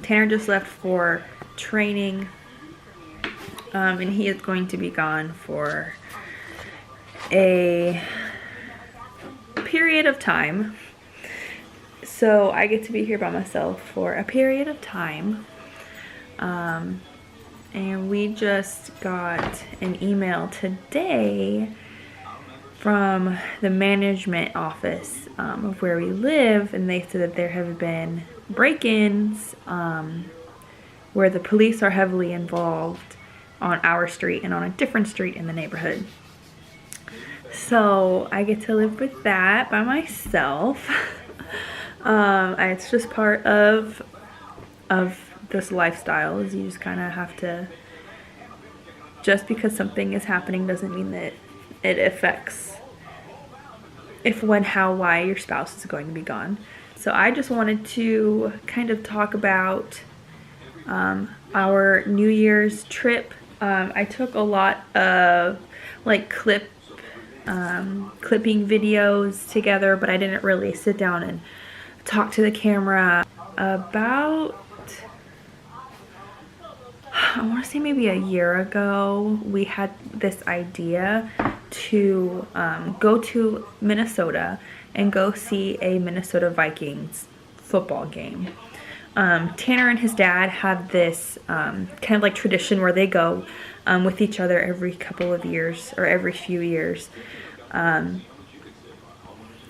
Tanner just left for training, and he is going to be gone for a period of time. So I get to be here by myself for a period of time. And we just got an email today from the management office of where we live, and they said that there have been break-ins where the police are heavily involved on our street and on a different street in the neighborhood. So I get to live with that by myself. It's just part of this lifestyle, is you just kind of have to, just because something is happening doesn't mean that it affects if, when, how, why your spouse is going to be gone. So I just wanted to kind of talk about our New Year's trip. I took a lot of like clipping videos together, but I didn't really sit down and talk to the camera. About, I want to say maybe a year ago, we had this idea to go to Minnesota and go see a Minnesota Vikings football game. Tanner and his dad have this kind of like tradition where they go with each other every couple of years or every few years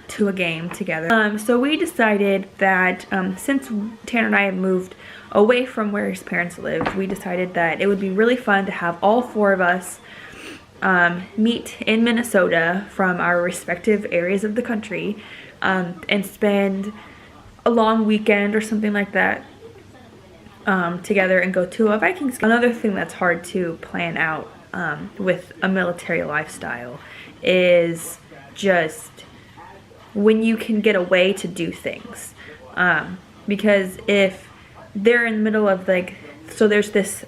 to a game together. So we decided that since Tanner and I had moved away from where his parents lived, we decided that it would be really fun to have all four of us meet in Minnesota from our respective areas of the country and spend a long weekend or something like that together and go to a Vikings game. Another thing that's hard to plan out with a military lifestyle is just when you can get away to do things, because if they're in the middle of like, so there's this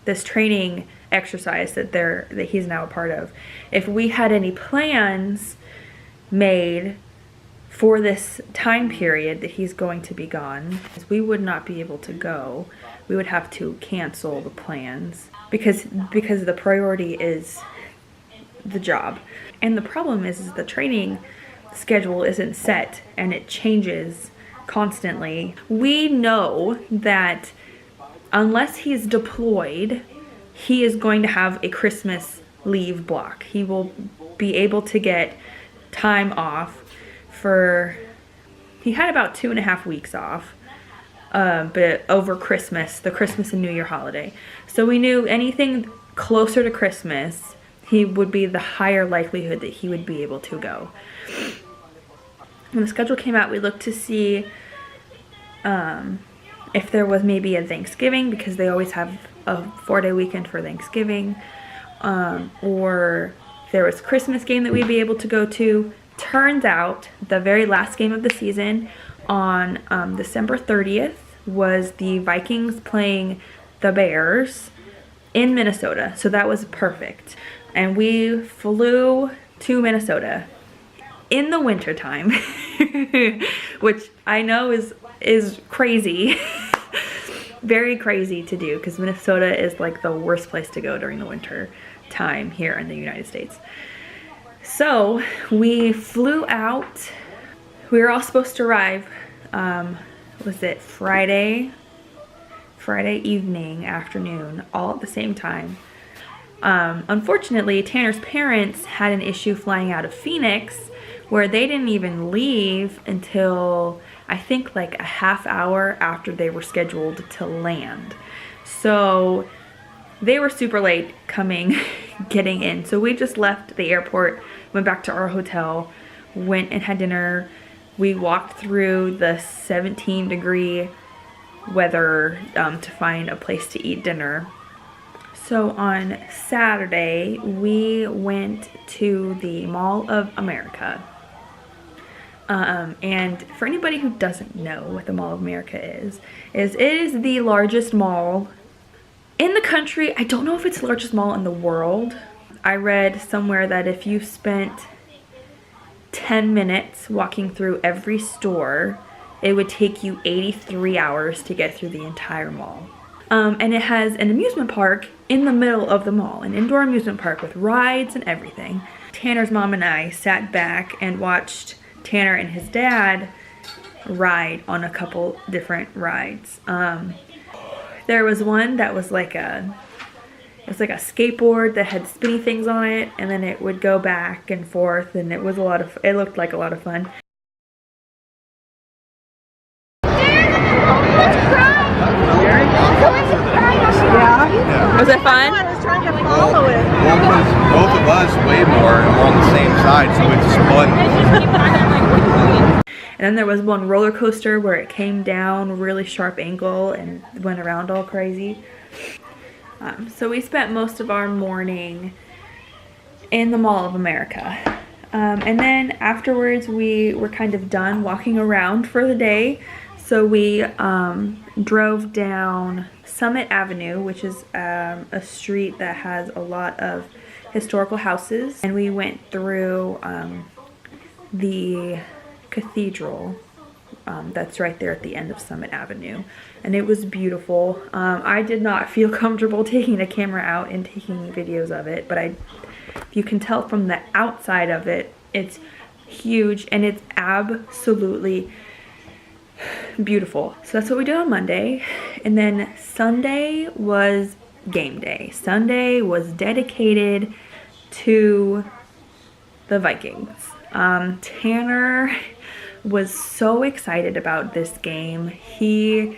this training exercise that he's now a part of. If we had any plans made for this time period that he's going to be gone, we would not be able to go. We would have to cancel the plans because the priority is the job. And the problem is the training schedule isn't set and it changes constantly. We know that unless he's deployed, he is going to have a Christmas leave block. He will be able to get time off for, he had about 2.5 weeks off, but over Christmas, the Christmas and New Year holiday. So we knew anything closer to Christmas, he would be the higher likelihood that he would be able to go. When the schedule came out, we looked to see if there was maybe a Thanksgiving, because they always have a 4-day weekend for Thanksgiving, or there was a Christmas game that we'd be able to go to. Turns out the very last game of the season on December 30th was the Vikings playing the Bears in Minnesota. So that was perfect. And we flew to Minnesota in the wintertime, which I know is crazy. Very crazy to do, because Minnesota is like the worst place to go during the winter time here in the United States. So we flew out. We were all supposed to arrive, was it Friday evening, afternoon, all at the same time. Unfortunately, Tanner's parents had an issue flying out of Phoenix, where they didn't even leave until I think like a half hour after they were scheduled to land. So they were super late getting in. So we just left the airport, went back to our hotel, went and had dinner. We walked through the 17-degree weather to find a place to eat dinner. So on Saturday, we went to the Mall of America. And for anybody who doesn't know what the Mall of America is it is the largest mall in the country. I don't know if it's the largest mall in the world. I read somewhere that if you spent 10 minutes walking through every store it would take you 83 hours to get through the entire mall. And it has an amusement park in the middle of the mall, an indoor amusement park with rides and everything. Tanner's mom and I sat back and watched Tanner and his dad ride on a couple different rides. There was one that was like a skateboard that had spinny things on it, and then it would go back and forth, and it looked like a lot of fun. Yeah. Was it fun? I was trying to follow it. Both of us way more, and we're on the same side, so it's fun. And then there was one roller coaster where it came down really sharp angle and went around all crazy. So we spent most of our morning in the Mall of America. And then afterwards we were kind of done walking around for the day. So we drove down Summit Avenue, which is a street that has a lot of historical houses. And we went through the cathedral that's right there at the end of Summit Avenue, and it was beautiful. I did not feel comfortable taking a camera out and taking videos of it, but you can tell from the outside of it, it's huge and it's absolutely beautiful. So that's what we did on Monday. And then Sunday was game day. Sunday was dedicated to the Vikings. Tanner was so excited about this game. He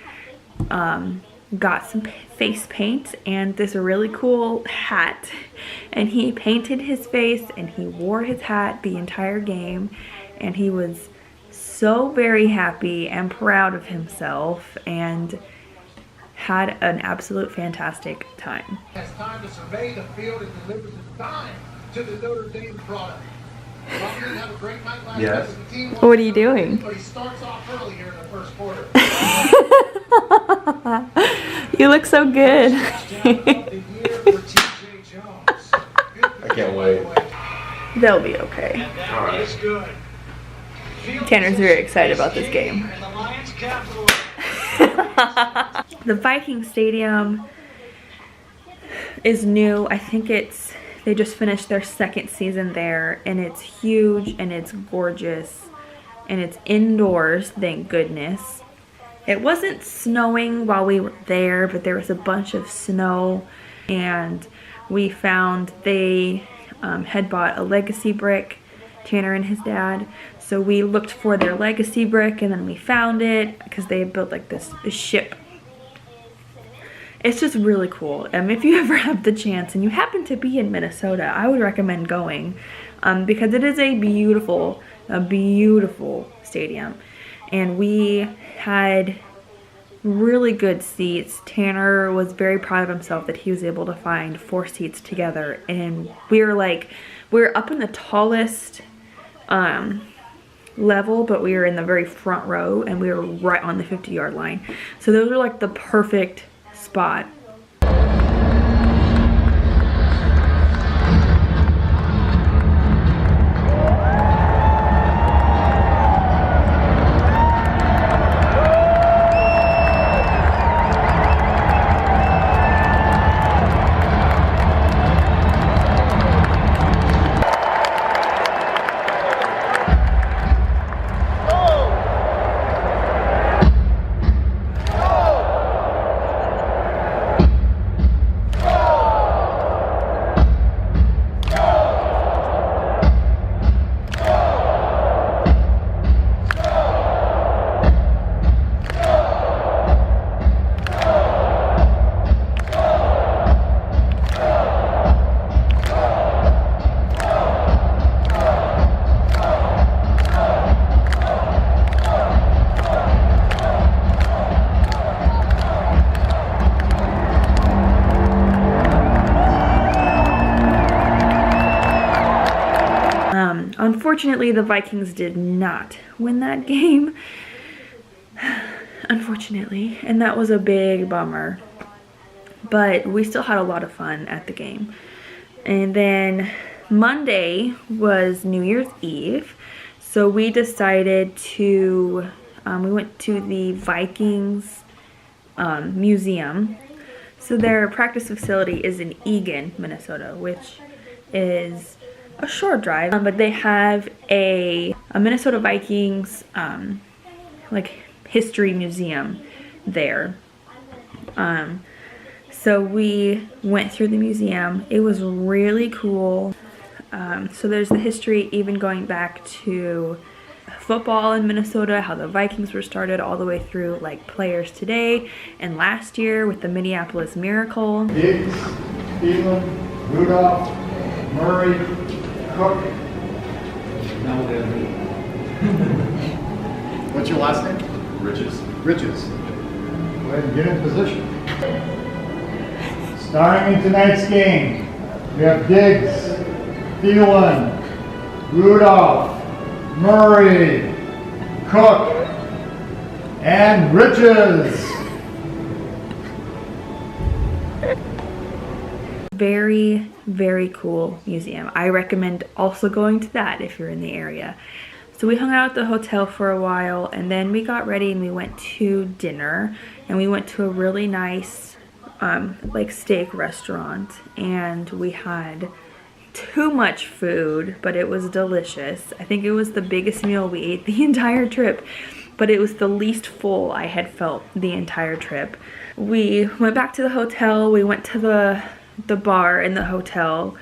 got some face paint and this really cool hat, and he painted his face and he wore his hat the entire game, and he was so very happy and proud of himself and had an absolute fantastic time. It's time to survey the field and deliver the time to the Notre Dame product. Yes. What are you doing? But he starts off early here in the first quarter. You look so good. I can't wait. They'll be okay. All right. It's good. Tanner's very excited about this game. The Viking Stadium is new. I think they just finished their second season there, and it's huge and it's gorgeous and it's indoors, thank goodness. It wasn't snowing while we were there, but there was a bunch of snow, and we found they had bought a legacy brick, Tanner and his dad. So we looked for their legacy brick, and then we found it because they had built like this ship. It's just really cool. If you ever have the chance and you happen to be in Minnesota, I would recommend going because it is a beautiful stadium. And we had really good seats. Tanner was very proud of himself that he was able to find 4 seats together. And we were up in the tallest level, but we were in the very front row, and we were right on the 50-yard line. So those are like the perfect spot. Unfortunately, the Vikings did not win that game. Unfortunately, and that was a big bummer. But we still had a lot of fun at the game. And then Monday was New Year's Eve, so we decided to We went to the Vikings museum. So their practice facility is in Eagan, Minnesota, which is a short drive. But they have a Minnesota Vikings like history museum there. So we went through the museum. It was really cool. So there's the history even going back to football in Minnesota, how the Vikings were started, all the way through like players today and last year with the Minneapolis Miracle. Diggs, Thielen, Rudolph, Murray, Cook. What's your last name? Riches. Riches. Go ahead and get in position. Starting in tonight's game, we have Diggs, Thielen, Rudolph, Murray, Cook, and Riches. Very, very cool museum. I recommend also going to that if you're in the area. So we hung out at the hotel for a while, and then we got ready and we went to dinner, and we went to a really nice like steak restaurant, and we had too much food, but it was delicious. I think it was the biggest meal we ate the entire trip, but it was the least full I had felt the entire trip. We went back to the hotel. We went to the bar in the hotel,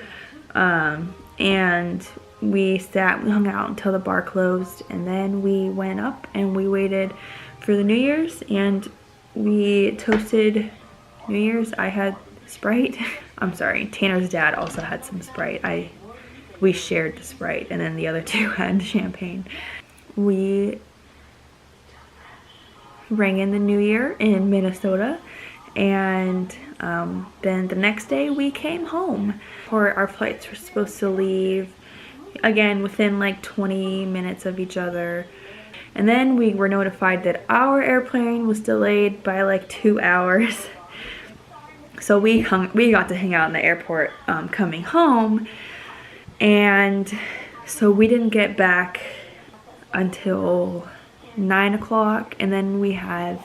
and we hung out until the bar closed, and then we went up and we waited for the New Year's, and we toasted New Year's. I had Sprite. I'm sorry, Tanner's dad also had some Sprite. We shared the Sprite, and then the other two had champagne. We rang in the New Year in Minnesota, and then the next day we came home. Our flights were supposed to leave, again, within like 20 minutes of each other. And then we were notified that our airplane was delayed by like 2 hours. So we got to hang out in the airport coming home, and so we didn't get back until 9 o'clock, and then we had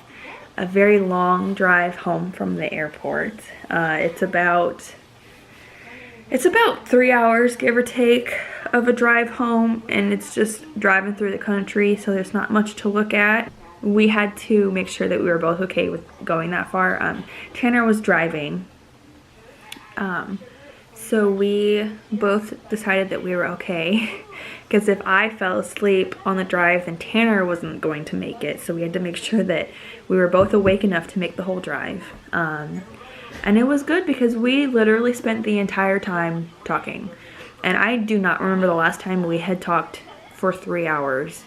a very long drive home from the airport. It's about 3 hours, give or take, of a drive home, and it's just driving through the country, so there's not much to look at. We had to make sure that we were both okay with going that far. Tanner was driving, so we both decided that we were okay, because if I fell asleep on the drive, then Tanner wasn't going to make it, so we had to make sure that we were both awake enough to make the whole drive. And it was good because we literally spent the entire time talking, and I do not remember the last time we had talked for 3 hours.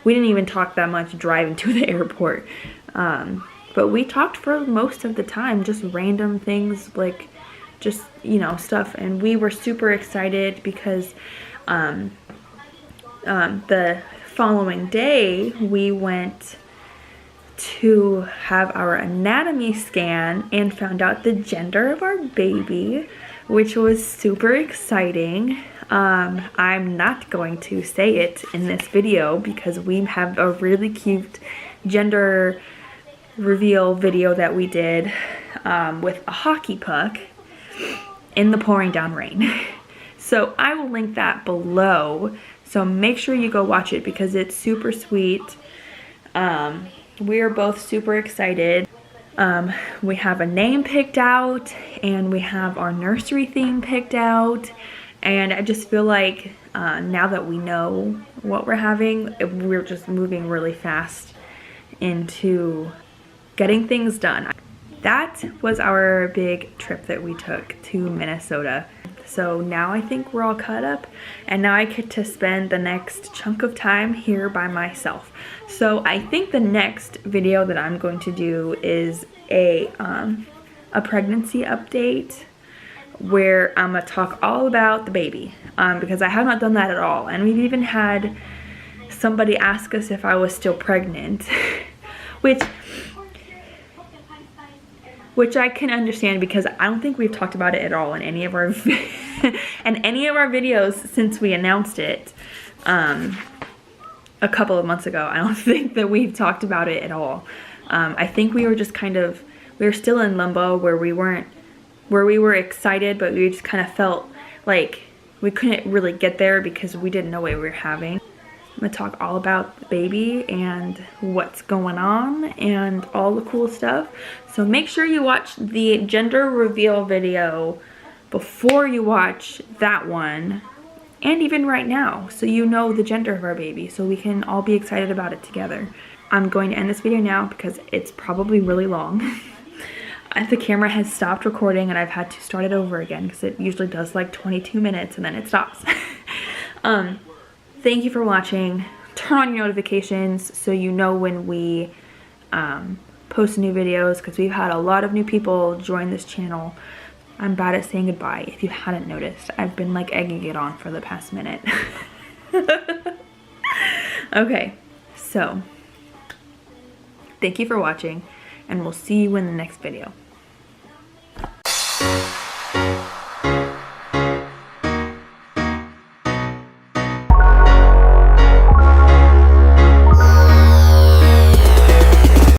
We didn't even talk that much driving to the airport. But we talked for most of the time, just random things, like just, you know, stuff. And we were super excited because the following day we went to have our anatomy scan and found out the gender of our baby, which was super exciting. I'm not going to say it in this video because we have a really cute gender reveal video that we did with a hockey puck in the pouring down rain. So I will link that below, so make sure you go watch it because it's super sweet. We are both super excited. We have a name picked out, and we have our nursery theme picked out. And I just feel like now that we know what we're having, we're just moving really fast into getting things done. That was our big trip that we took to Minnesota. So now I think we're all caught up, and now I get to spend the next chunk of time here by myself. So I think the next video that I'm going to do is a pregnancy update, where I'm gonna talk all about the baby, because I have not done that at all. And we've even had somebody ask us if I was still pregnant, which I can understand because I don't think we've talked about it at all in any of our videos since we announced it. a couple of months ago. I don't think that we've talked about it at all. I think we were just we were still in limbo where we were excited, but we just kind of felt like we couldn't really get there because we didn't know what we were having. I'm gonna talk all about the baby and what's going on and all the cool stuff. So make sure you watch the gender reveal video before you watch that one, and even right now, so you know the gender of our baby, so we can all be excited about it together. I'm going to end this video now because it's probably really long. The camera has stopped recording and I've had to start it over again because it usually does like 22 minutes and then it stops. Thank you for watching. Turn on your notifications so you know when we post new videos, because we've had a lot of new people join this channel. I'm bad at saying goodbye if you hadn't noticed. I've been like egging it on for the past minute. Okay, so thank you for watching and we'll see you in the next video.